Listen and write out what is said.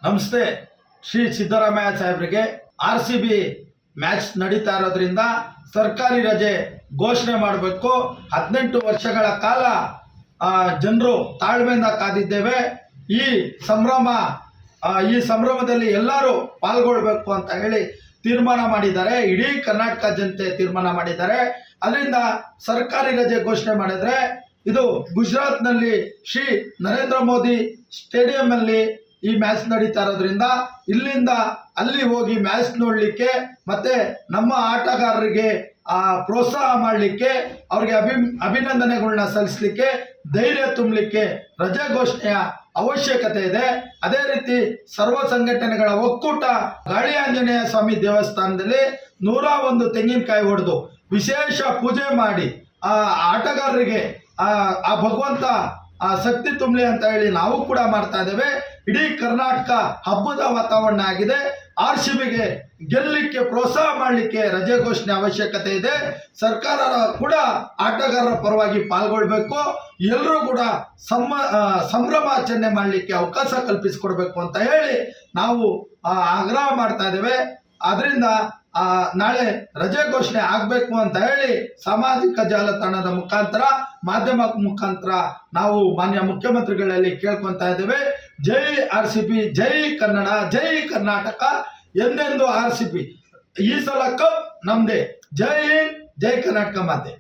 ನಮಸ್ತೆ. ಶ್ರೀ ಸಿದ್ದರಾಮಯ್ಯ ಸಾಹೇಬರಿಗೆ RCB match ನಡೀತಾ ಇರೋದ್ರಿಂದ ಸರ್ಕಾರಿ ರಜೆ ಘೋಷಣೆ ಮಾಡಬೇಕು. 18 ವರ್ಷಗಳ ಕಾಲ ಜನರು ತಾಳ್ಮೆಯಿಂದ ಕಾದಿದ್ದೇವೆ. ಈ ಸಂಭ್ರಮದಲ್ಲಿ ಎಲ್ಲರೂ ಪಾಲ್ಗೊಳ್ಬೇಕು ಅಂತ ಹೇಳಿ ತೀರ್ಮಾನ ಮಾಡಿದ್ದಾರೆ. ಇಡೀ ಕರ್ನಾಟಕ ಜನತೆ ತೀರ್ಮಾನ ಮಾಡಿದ್ದಾರೆ. ಅದರಿಂದ ಸರ್ಕಾರಿ ರಜೆ ಘೋಷಣೆ ಮಾಡಿದ್ರೆ ಇದು ಗುಜರಾತ್ನಲ್ಲಿ ಶ್ರೀ ನರೇಂದ್ರ ಮೋದಿ ಸ್ಟೇಡಿಯಂ ಅಲ್ಲಿ ಈ ಮ್ಯಾಚ್ ನಡೀತಾ ಇರೋದ್ರಿಂದ ಇಲ್ಲಿಂದ ಅಲ್ಲಿ ಹೋಗಿ ಮ್ಯಾಚ್ ನೋಡಲಿಕ್ಕೆ ಮತ್ತೆ ನಮ್ಮ ಆಟಗಾರರಿಗೆ ಪ್ರೋತ್ಸಾಹ ಮಾಡಲಿಕ್ಕೆ ಅವ್ರಿಗೆ ಅಭಿನಂದನೆಗಳನ್ನ ಸಲ್ಲಿಸಲಿಕ್ಕೆ ಧೈರ್ಯ ತುಂಬಲಿಕ್ಕೆ ರಜೆ ಘೋಷಣೆಯ ಅವಶ್ಯಕತೆ ಇದೆ. ಅದೇ ರೀತಿ ಸರ್ವ ಸಂಘಟನೆಗಳ ಒಕ್ಕೂಟ ಗಾಳಿ ಆಂಜನೇಯ ಸ್ವಾಮಿ ದೇವಸ್ಥಾನದಲ್ಲಿ 101 ತೆಂಗಿನಕಾಯಿ ಹೊಡೆದು ವಿಶೇಷ ಪೂಜೆ ಮಾಡಿ ಆ ಆಟಗಾರರಿಗೆ ಆ ಭಗವಂತ ಶಕ್ತಿ ತುಂಬಲಿ ಅಂತ ಹೇಳಿ ನಾವು ಕೂಡ ಮಾಡ್ತಾ ಇದ್ದೇವೆ. ಇಡೀ ಕರ್ನಾಟಕ ಹಬ್ಬದ ವಾತಾವರಣ ಆಗಿದೆ. RCBಗೆ ಗೆಲ್ಲಲಿಕ್ಕೆ ಪ್ರೋತ್ಸಾಹ ಮಾಡಲಿಕ್ಕೆ ರಜೆ ಘೋಷಣೆ ಅವಶ್ಯಕತೆ ಇದೆ. ಸರ್ಕಾರ ಕೂಡ ಆಟಗಾರರ ಪರವಾಗಿ ಪಾಲ್ಗೊಳ್ಬೇಕು. ಎಲ್ಲರೂ ಕೂಡ ಸಂಭ್ರಮಾಚರಣೆ ಮಾಡಲಿಕ್ಕೆ ಅವಕಾಶ ಕಲ್ಪಿಸಿಕೊಡ್ಬೇಕು ಅಂತ ಹೇಳಿ ನಾವು ಆಗ್ರಹ ಮಾಡ್ತಾ ಇದ್ದೇವೆ. ಅದರಿಂದ ನಾಳೆ ರಜೆ ಘೋಷಣೆ ಆಗಬೇಕು ಅಂತ ಹೇಳಿ ಸಾಮಾಜಿಕ ಜಾಲತಾಣದ ಮುಖಾಂತರ ಮಾಧ್ಯಮ ಮುಖಾಂತರ ನಾವು ಮಾನ್ಯ ಮುಖ್ಯಮಂತ್ರಿಗಳಲ್ಲಿ ಕೇಳ್ಕೊತಾ ಇದ್ದೇವೆ. ಜೈ RCB, ಜೈ ಕನ್ನಡ, ಜೈ ಕರ್ನಾಟಕ, ಎಂದೆಂದು RCB. ಈ ಸಲ ಕಪ್ ನಮ್ದೇ. ಜೈ ಹಿಂದ್, ಜೈ ಕರ್ನಾಟಕ ಮಾತೆ.